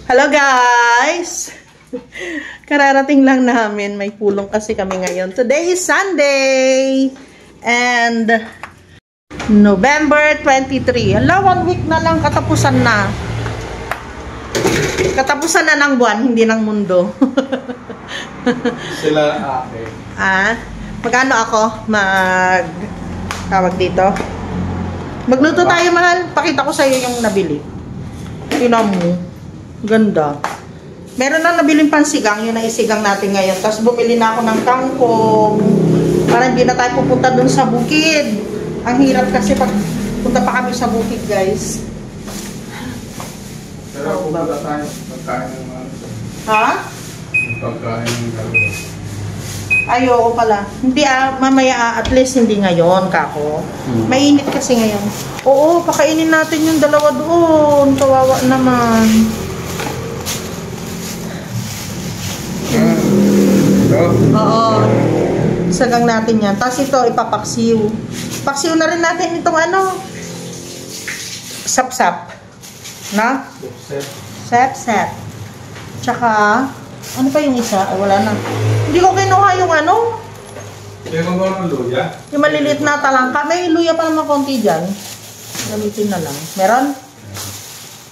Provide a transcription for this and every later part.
Hello guys! Kararating lang namin. May pulong kasi kami ngayon. Today is Sunday! And November 23. Hala, 1 week na lang. Katapusan na. Katapusan na ng buwan, hindi ng mundo. Sila ate. Magkano ako? Tawag dito. Magluto tayo, mahal. Pakita ko sa'yo yung nabili. Tingnan mo. Ganda. Meron na nabiling pansigang. Yun ang isigang natin ngayon. Tapos bumili na ako ng kangkong. Para hindi na tayo pupunta dun sa bukid. Ang hirap kasi pag punta pa kami sa bukid, guys. Pero pupunta tayo. Pagkain ng mga. Ha? Pagkain ng gagawin. Ayoko pala. Hindi mamaya at least hindi ngayon, kako. Mainit kasi ngayon. Oo, pakainin natin yung dalawa doon. Kawawa naman. Oo. Sagang natin yan. Tapos ito, ipapaksiw. Paksiw na rin natin itong sap-sap. Na? Sap-sap. Tsaka, ano pa yung isa? Ay, wala na. Hindi ko kinuha yung Yung mga luya? Yung maliliit na talangka. May luya pa naman konti dyan. Gamitin na lang. Meron?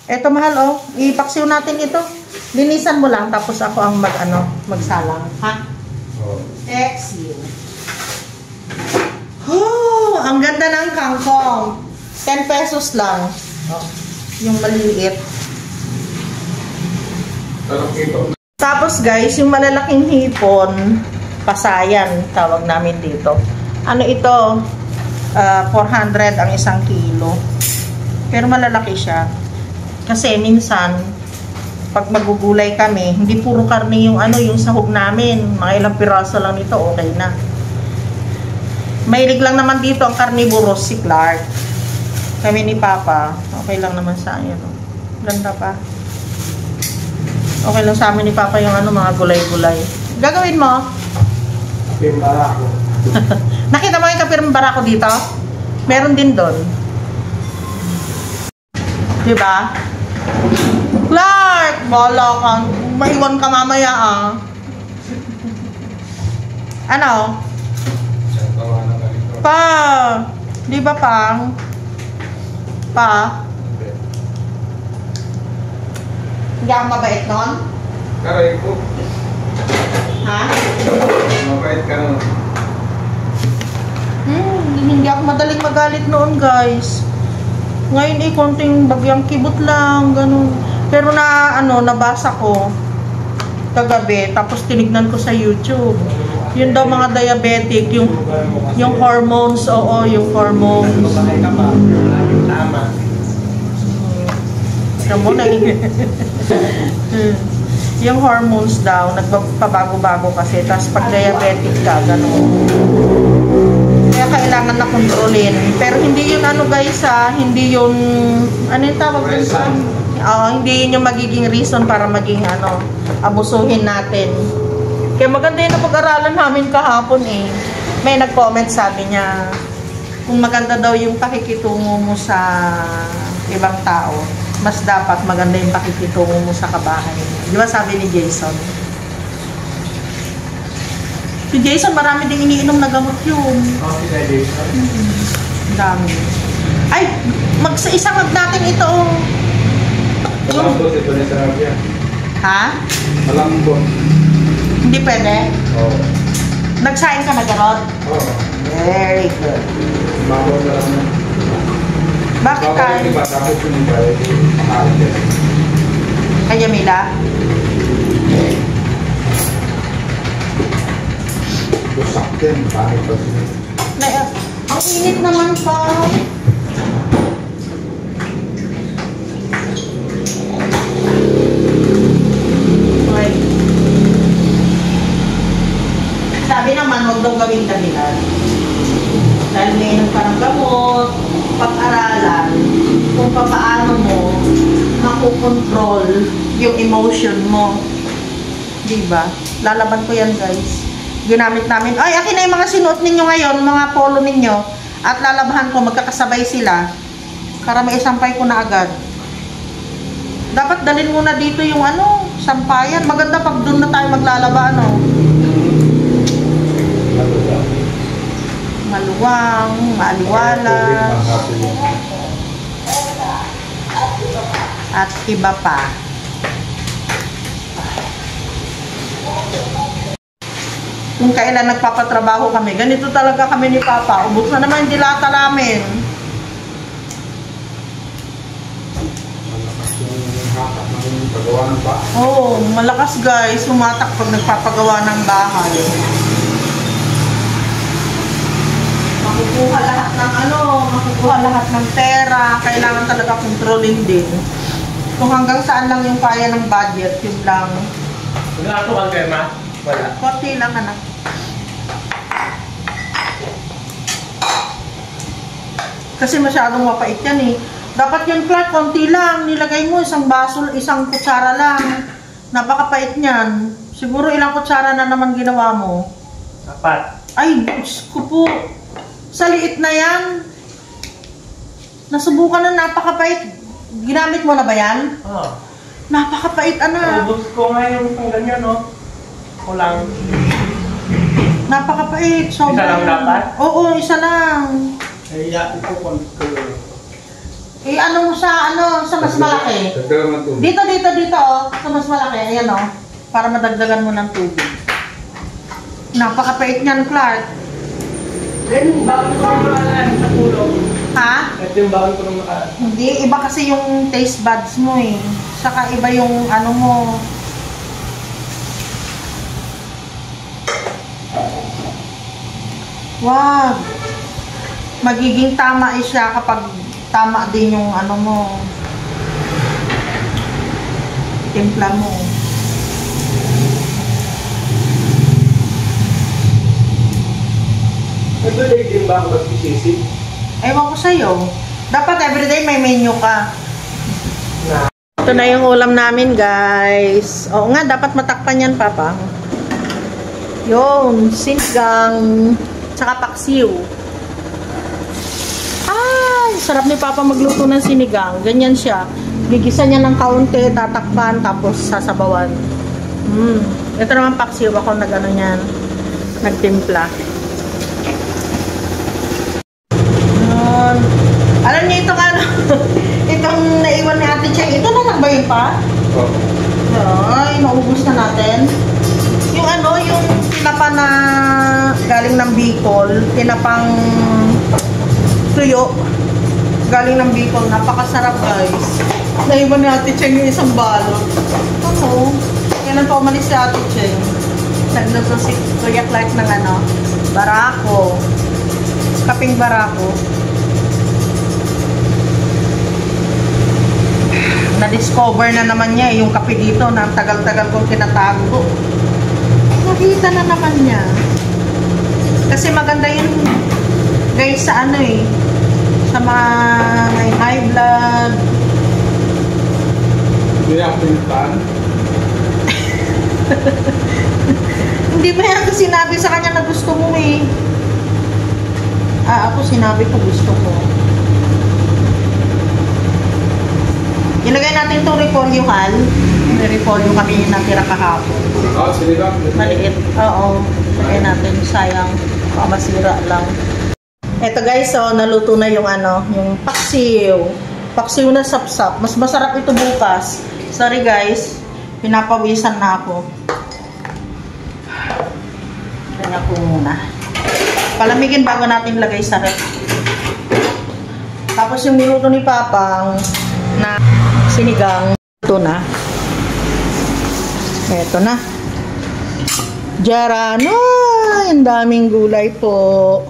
Eto, mahal, ipaksiw natin ito. Linisan mo lang, tapos ako ang magsalang. Ha? Oo. Exhale. Ang ganda ng kangkong. 10 pesos lang. Yung maliliit. Tapos guys, yung malalaking hipon, pasayan, tawag namin dito. Ano ito? 400 ang 1 kilo. Pero malalaki siya. Kasi minsan, pag magugulay kami, hindi puro karne yung yung sahog namin. Mga ilang piraso lang nito, okay na. Mahilig lang naman dito ang carnivorous si Clark. Kami ni Papa, okay lang naman sa akin. Ganda pa. Okay lang sa amin ni Papa yung mga gulay-gulay. Gagawin mo? Kapim barako. Nakita mo yung kapim barako dito? Meron din doon. Diba? Clark! Bala ka. Maiwan ka mamaya Ano? Pa! Di ba pang? Pa? Hindi ako mabait nun? Karay ko. Ha? Mabait ka nun. Hindi ako madaling magalit noon, guys. Ngayon konting bagyang kibot lang, ganun. Pero nabasa ko kagabi, tapos tinignan ko sa YouTube. Yun daw mga diabetic, yung hormones, yung hormones. Yung hormones daw, nagpabago-bago kasi, tapos pag diabetic ka, ganun. Kaya kailangan na kontrolin. Pero hindi yun guys hindi yun, yung tawag yun sa hindi yun yung magiging reason para maging abusuhin natin. Kaya maganda yung napag-aralan namin kahapon May nag-comment, sabi niya, kung maganda daw yung pakikitungo mo sa ibang tao, mas dapat maganda yung pakikitungo mo sa kabahay. Di ba sabi ni Jason? Si Jason, marami ding iniinom na gamot yun. Si Jason? Ang dami. Ay, isangag natin ito. Malambot ito na sa rabia. Ha? Malambot. Hindi pwede? Oo. Nagsain ka na gano'n? Oo. Very good. Bago na lang. Bakit ka? Bago yung bata ko pinibay. Pakalit yan. Kaya Mila? Busak din. Bakit pa siya? Ang init naman pa. Okay. Sabi naman, huwag daw gawing dahilan. Dahil ngayon parang gamot, pag-aralan, kung paano mo makukontrol yung emotion mo. Diba? Lalaban ko yan, guys. Ginamit namin. Ay, akin na yung mga sinuot ninyo ngayon, mga polo ninyo. At lalabahan ko, magkakasabay sila. Para maisampay ko na agad. Dapat dalhin muna dito yung ano, sampayan. Maganda pag doon na tayo maglalaba, ano. Maluwang, maaliwalas. At iba pa. Kung kailan nagpapatrabaho kami, ganito talaga kami ni Papa. Ubus na naman yung dilata namin. Oo, malakas guys. Sumatak pag nagpapagawa ng bahay. Makukuha lahat ng ano, makukuha lahat ng pera. Kailangan talaga kontrolin din. Kung hanggang saan lang yung kaya ng budget, yun lang. Wala ito ang tema? Wala. Konti lang, anak. Kasi masyadong mapait yan eh. Dapat yun, Clark, konti lang. Nilagay mo isang baso, isang kutsara lang. Napakapait niyan. Siguro ilang kutsara na naman ginawa mo? 4. Ay, Diyos ko po. Sa liit na yan. Nasubukan na, napakapait. Ginamit mo na ba yan? Oo. Napakapait, anak. Ubus ko nga yung pang ganyan, no? Kulang. Napakapait. Isa lang dapat? Oo, isa lang. Kaya ito ko. Ano mo sa mas malaki? Dito, oh. Sa mas malaki. Ayan, oh. Para madagdagan mo ng tubig. Napakapait niyan, Clark. Then, bakit ko nung makaan sa pulo? Ha? Ito yung bakit ko nung makaan. Hindi, iba kasi yung taste buds mo eh. Saka iba yung ano mo. Wag. Magiging tama siya kapag tama din yung ano mo. Timpla mo. Everyday din ba ako mag-isisip? Ewan ko sa'yo. Dapat everyday may menu ka. Ito na yung ulam namin, guys. Oo nga, dapat matakpan yan, Papa. Yun, sinigang, tsaka paksiw. Ay, sarap ni Papa magluto ng sinigang. Ganyan siya. Gigisa niya ng kaunti, tatakpan, tapos sasabawan. Ito naman paksiw. Ako nag-ano yan. Nagtimpla. Yun. Alam niyo itong ano, itong naiwan ni Ate Cheng. Ito na lang ba yun pa? Oo. Ay, maubos na natin. Yung ano, yung tinapa na galing ng Bicol, tinapang tuyo, galing ng Bicol, napakasarap guys. Naiwan ni Ate Cheng yung isang balot. Ano? Kailan pa umalis si Ate Cheng? Nagluto si Kuya Clark ng ano, barako. Kaping barako. Na-discover na naman niya yung kape dito na tagal-tagal kong tinatago. Nakita na naman niya. Kasi maganda yun guys sa ano eh. Sa mga may high blood. Hindi ako pinuntahan. Hindi ba yan kasi sinabi sa kanya na gusto mo eh. Ako sinabi ko gusto ko. Ilagay natin itong repolyo, Hal. May repolyo kami yung natira kahapon. Sige lang. Maliit. Oo. Ilagay natin. Sayang. Baka masira lang. Eto guys, so naluto na yung ano, yung paksiw. Paksiw na sapsap. Mas masarap ito bukas. Sorry guys. Pinapawisan na ako. Ganyan ko muna. Palamigin bago natin lagay sa ref. Tapos yung niluto ni Papang na sinigang, ito na. Ito na. Jarano! Ang daming gulay po.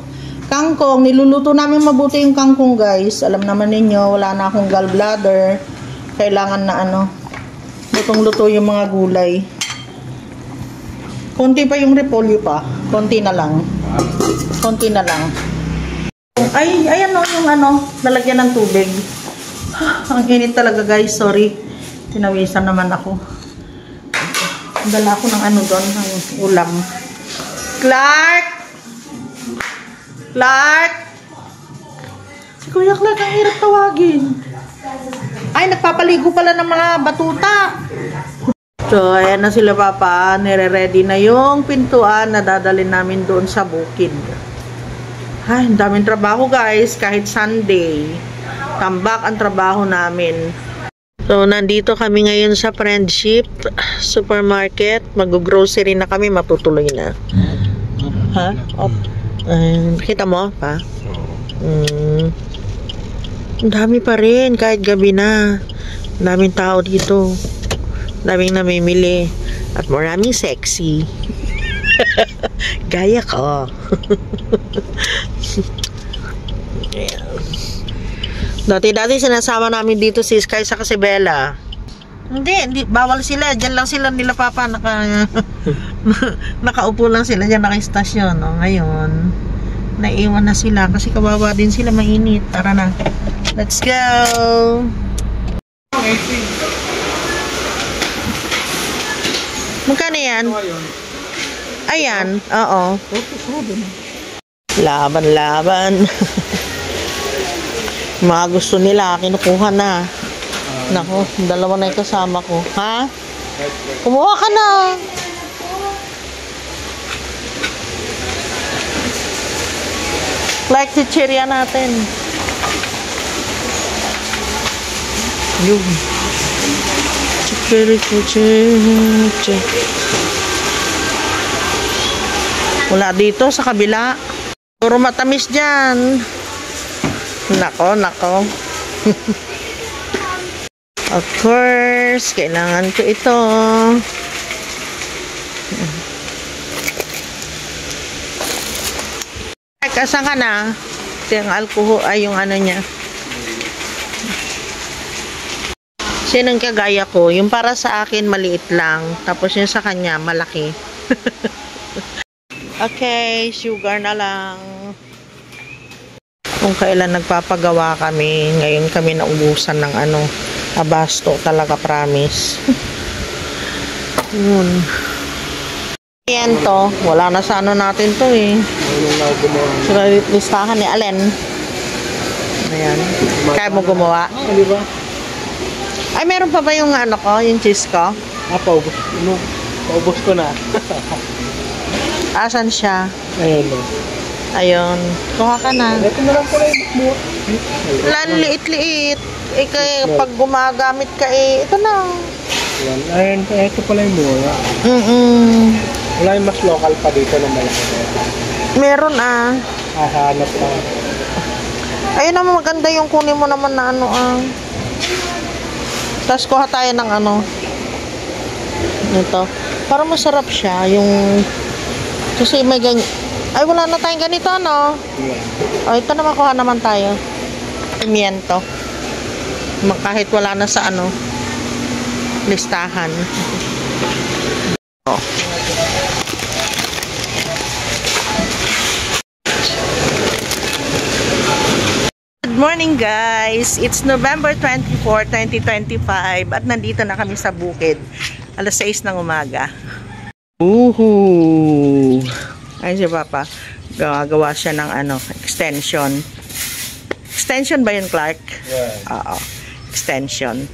Kangkong, niluluto namin mabuti yung kangkong guys. Alam naman ninyo, wala na akong gallbladder. Kailangan na ano, lutong-luto yung mga gulay. Konti pa yung repolyo pa. Konti na lang. Konti na lang. Ay, ayan o, yung ano, lalagyan ng tubig. Ang init talaga guys, sorry. Tinawisan naman ako. Dala ako ng ano doon, ng ulam. Clark! Clark! Si Kuya Clark, ang hirap tawagin. Ay, nagpapaligo pala ng mga batuta. So, ayan na sila papa. Nire-ready na yung pintuan na dadalhin namin doon sa bukid. Ay, ang daming trabaho guys. Kahit Sunday. Tambak ang trabaho namin. So, nandito kami ngayon sa Friendship Supermarket. Mag-grocery na kami. Matutuloy na. Ha? Oh. Kita mo pa? Ang dami pa rin. Kahit gabi na. Ang daming tao dito. Daming namimili at maraming sexy. Gaya ko. Dati sinasama namin dito si Sky sa si Bella. Hindi, bawal sila. Diyan lang sila nila papa. Nakaupo lang sila. Diyan naka-istasyon. No? Ngayon, naiwan na sila kasi kawawa din sila, mainit. Tara na. Let's go! Magkano yan? Ayan, oo. Laban. Mga gusto nila, kinukuha na. Nako, dalawa na yung kasama ko. Ha? Kumuha ka na. Like chichirya natin. Yung wala dito sa kabila. Puro matamis dyan. Nako. Of course, kailangan ko ito. Kasan ka na? Ito yung alcohol, ay yung ano niya. Sinong kagaya ko, yung para sa akin maliit lang, tapos yung sa kanya malaki. Okay, sugar na lang. Kung kailan nagpapagawa kami, ngayon kami naubusan ng abasto talaga, promise. Yun. Yan to, wala na sa natin to eh. Sila listahan ni Allen. Ayan. Kaya mo gumawa? Di ba? Ay, meron pa ba yung yung cheese ko? Paubos. Paubos ko na. Asan siya? Ayun. Ayun. Kuha ka na. Ito na lang pala yung buo. Liit-liit. Kaya pag gumagamit ka ito na. Ayun, ito pala yung buo. Wala yung mas local pa dito na malaki. Meron Hahanap pa. Ayun naman, maganda yung kunin mo naman na Tapos kuha tayo ng ito. Parang masarap siya. Kasi may ganyan. Ay, wala na tayong ganito, no? Yeah. Ito naman, kuha naman tayo. Pimiento. Kahit wala na sa listahan. Good morning guys! It's November 24, 2025 at nandito na kami sa bukid. Alas 6 ng umaga. Ayun si Papa. Gagawa siya ng extension. Extension ba yun, Clark? Yeah. Oo. Extension.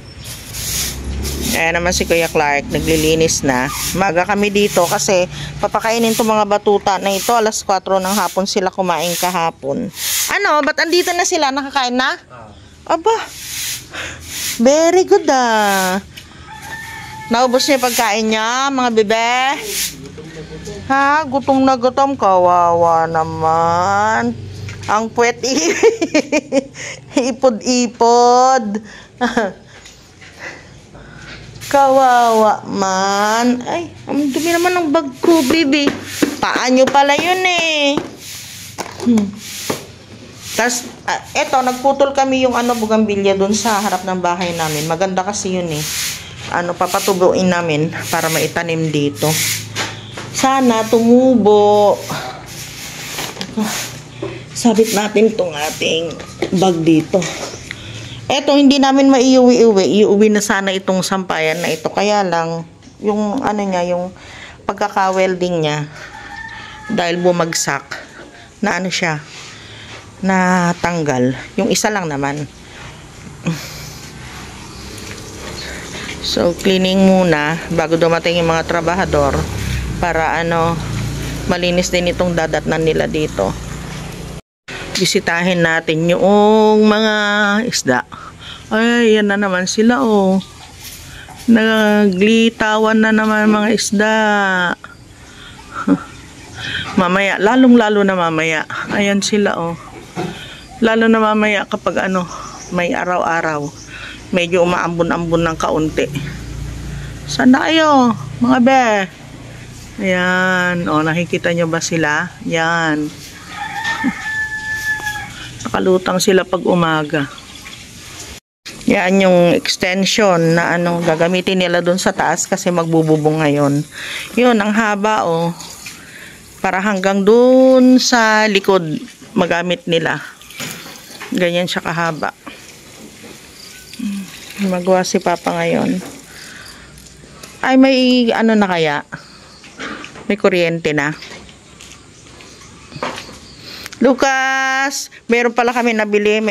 Ayan naman si Kuya Clark. Naglilinis na. Maga kami dito kasi papakainin itong mga batuta na ito. Alas 4 ng hapon sila kumain kahapon. Ba't andito na sila? Nakakain na? Aba. Very good Naubos niya yung pagkain niya, mga bebe? Ha? Gutom na gutom. Kawawa naman. Ang puwet ipod-ipod. Kawawa man. Ay, ang dumi naman ng bag ko, baby. Paan nyo pala yun eh. Tapos, eto, nagputol kami yung bugambilya dun sa harap ng bahay namin. Maganda kasi yun eh. Papatubuin namin para maitanim dito. Sana tumubo. Sabit natin tong ating bag dito. Eto, hindi namin maiuwi-uwi. Iuwi na sana itong sampayan na ito. Kaya lang, yung yung pagkaka-welding niya, dahil bumagsak, na siya, na tanggal. Yung isa lang naman. So, cleaning muna bago dumating yung mga trabahador para malinis din itong dadatnan nila dito. Bisitahin natin yung mga isda. Ay, yan na naman sila, oh. Naglitawan na naman mga isda. Mamaya, lalong-lalo na mamaya. Ayan sila, oh. Lalo na mamaya kapag may araw-araw. Medyo umaambon-ambon ng kaunti. Saan na kayo, mga be? Ayan, oh, nakikita nyo ba sila? Yan. Nakalutang sila pag umaga. Yan yung extension na gagamitin nila dun sa taas kasi magbububong ngayon. Yun, ang haba, oh. Para hanggang dun sa likod magamit nila. Ganyan siya kahaba. Magawa si Papa ngayon. Ay, may na kaya? May kuryente na. Lucas! Meron pala kami nabili.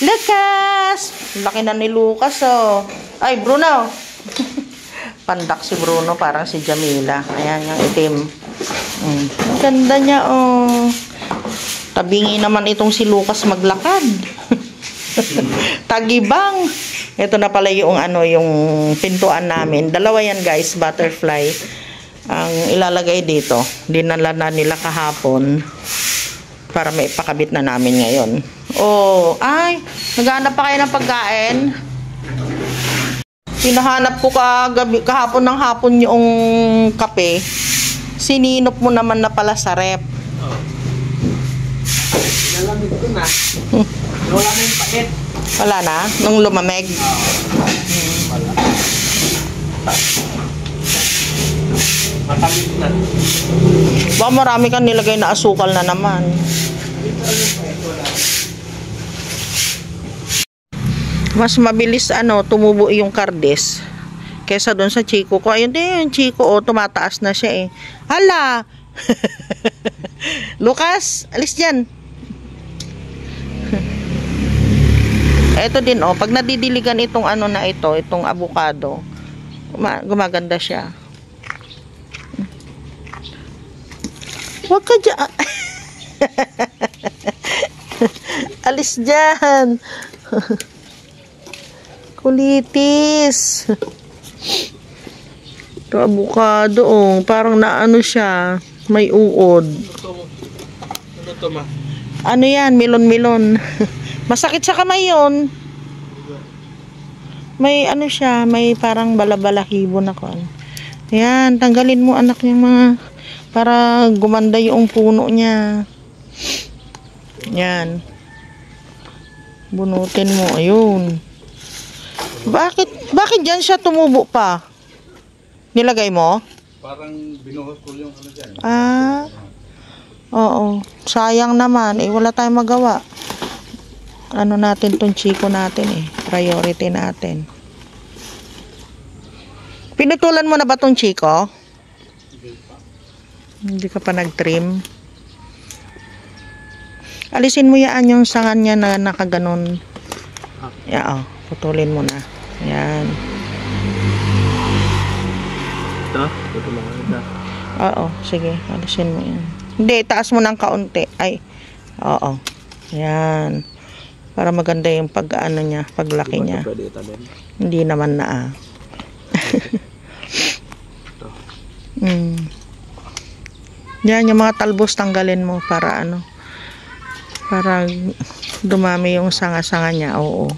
Lucas! Laki na ni Lucas, oh. Ay, Bruno! Pandak si Bruno, parang si Jamila. Ayan, yung itim. Ang ganda niya, oh. Tabingi naman itong si Lucas maglakad. Tagibang. Ito na pala yung yung pintuan namin. Dalawa yan, guys, butterfly. Ang ilalagay dito. Dinala na nila kahapon para may ipakabit na namin ngayon. Oh, ay, naghanap pa kayo ng pagkain? Pinahanap ko kahapon ng hapon yung kape. Sininop mo naman na pala sa rep. Nalamig ko na. Wala na yung pakit. Wala na? Nung lumamig? Wala. Matamig na. Baka marami kang nilagay na asukal na naman. Mas mabilis tumubo yung kardes kesa doon sa chiko ko. Ayun din yung chiko, oh, tumataas na siya, eh. Hala! Lucas, alis dyan. Ito din, oh, pag nadidiligan itong itong avocado, gumaganda siya. Huwag ka dyan. Alis dyan. Kulitis. Ito avocado, oh, parang siya, may uod. Ano to, ma? Ano yan? Milon-milon. Masakit sa kamay yun. May siya, may parang balabalahibo na ko. Ayan, tanggalin mo anak yung mga, para gumanda yung puno niya. Yan. Bunutin mo, ayun. Bakit dyan siya tumubo pa? Nilagay mo? Parang binuhos ko yung dyan. Ah. Oo. Sayang naman, wala tayong magawa. Natin tong chiko natin, priority natin. Pinutulan mo na ba tong chiko? Hindi ka pa nag-trim. Alisin mo yan yung sangan niya na nakaganon. Yeah, oh, putulin mo na. Yan. Ito? Tutulungan ito. Oo, sige. Alisin mo yan. Hindi, taas mo ng kaunti. Ay, oo. Yan. Para maganda yung niya, paglaki niya. Pwede italin? Hindi naman na, Ito. Yan, yung mga talbos tanggalin mo para para dumami yung sanga-sanga niya. Oo.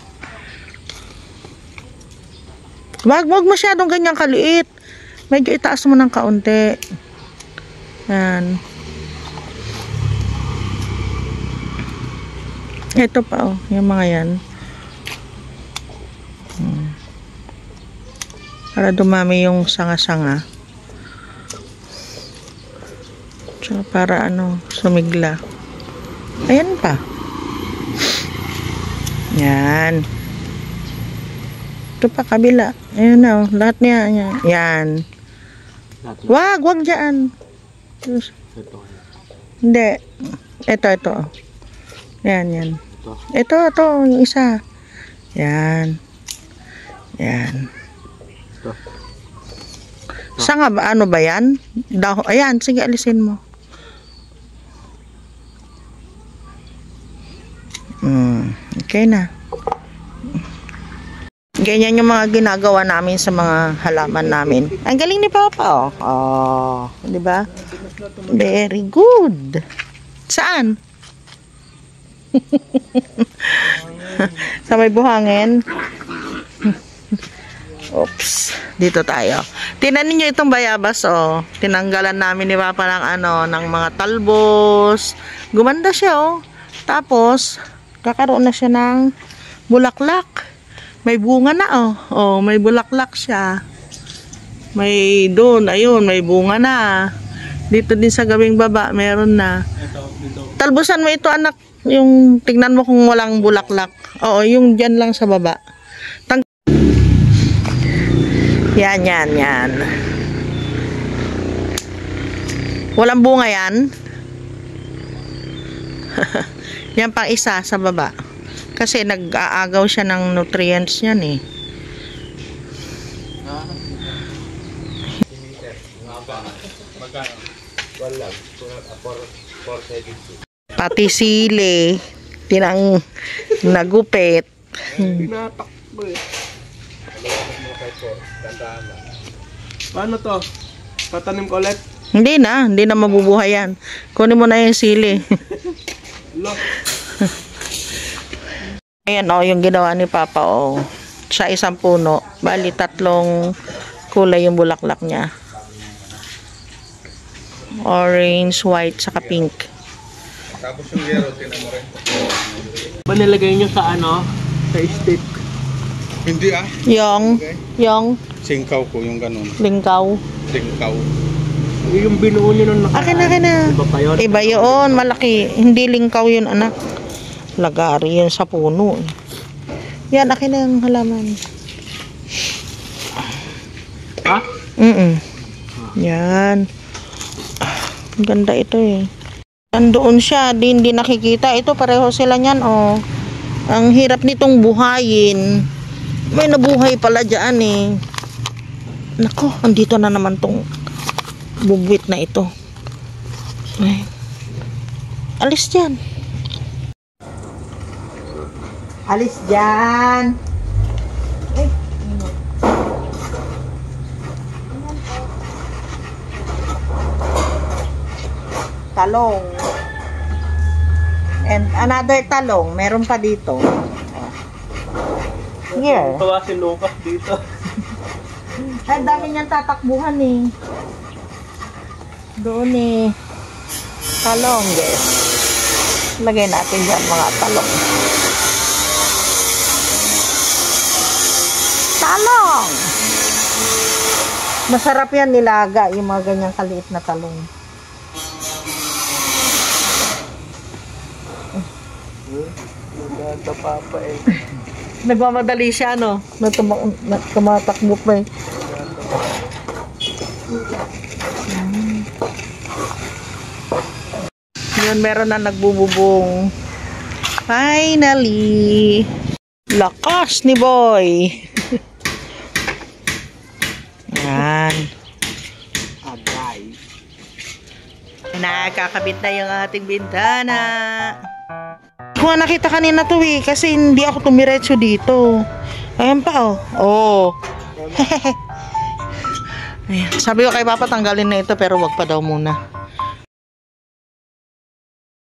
Wag masyadong ganyan kaliit. Medyo itaas mo ng kaunti. Yan. Ito pa, oh, yung mga yan. Para dumami yung sanga-sanga. So, para sumigla. Ayan pa. Yan. Ito pa, kabila. Ayan na, oh, lahat niya. Yan. Wag dyan. Ito. Hindi. Ito. Oh. Yan. Ito, yung isa. Yan. ito. Saan nga ba? Ano ba yan? Ayan, sige, alisin mo. Okay na. Ganyan yung mga ginagawa namin sa mga halaman namin. Ang galing ni Papa, oh. Oh, di ba? Very good. Saan? Sa may buhangin. Oops. Dito tayo. Tingnan niyo itong bayabas, oh. Tinanggalan namin ni Papa ng ng mga talbos. Gumanda siya, oh. Tapos kakaroon na siya ng bulaklak. May bunga na, oh. Oh, may bulaklak siya. May doon, ayun, may bunga na. Dito din sa gawing baba, meron na. Talbusan mo ito, anak. Yung, tignan mo kung walang bulaklak. Oo, yung dyan lang sa baba. Yan. Walang bunga yan. Yan pang isa sa baba. Kasi nag-aagaw siya ng nutrients yan eh. Pati sili. Nagupit. Tinatakbo eh. Paano to? Tatanim ko ulit? Hindi na mabubuhay yan. Kunin mo na yung sili. Ayan, oh, yung ginawa ni Papa, oh. Sa isang puno, bali 3 kulay yung bulaklak niya. Orange, white, saka pink. Tapos yung yellow, tinan mo rin. Ba nilagay nyo sa sa stick? Hindi ah. Yung Singkaw ko, yung ganun. lingkaw. Singkaw. Yung binuo nyo nung Akin na. Iba pa yun? Iba yun, malaki. Hindi lingkaw yun, anak. Lagari yun sa puno. Yan, akin na yung halaman. Ha? Yan. Ang ganda ito eh. Nandoon siya, hindi nakikita. Ito, pareho sila niyan, oh. Ang hirap nitong buhayin. May nabuhay pala dyan eh. Nako, andito na naman tong bubwit na ito. Ay. Alis dyan. Alis dyan. Ay. Talong. And another talong. Meron pa dito. Here. Tawa si Lucas dito. Ay, dami niyang tatakbuhan eh. Doon eh. Talong, guys. Lagay natin dyan mga talong. Talong! Masarap yan nilaga, yung mga ganyang kaliit na talong. Naganda Papa eh. Nagmamadali siya, no? Tumatakbo pa eh. Yun, meron na nagbububong. Finally! Lakas ni Boy! Yan. Agay. Nakakabit na yung ating bintana. Kung nakita kanina to eh, kasi hindi ako tumiretso dito. Ayan pa oh. Oh. Ayan. Sabi ko kay Papa tanggalin na ito pero wag pa daw muna.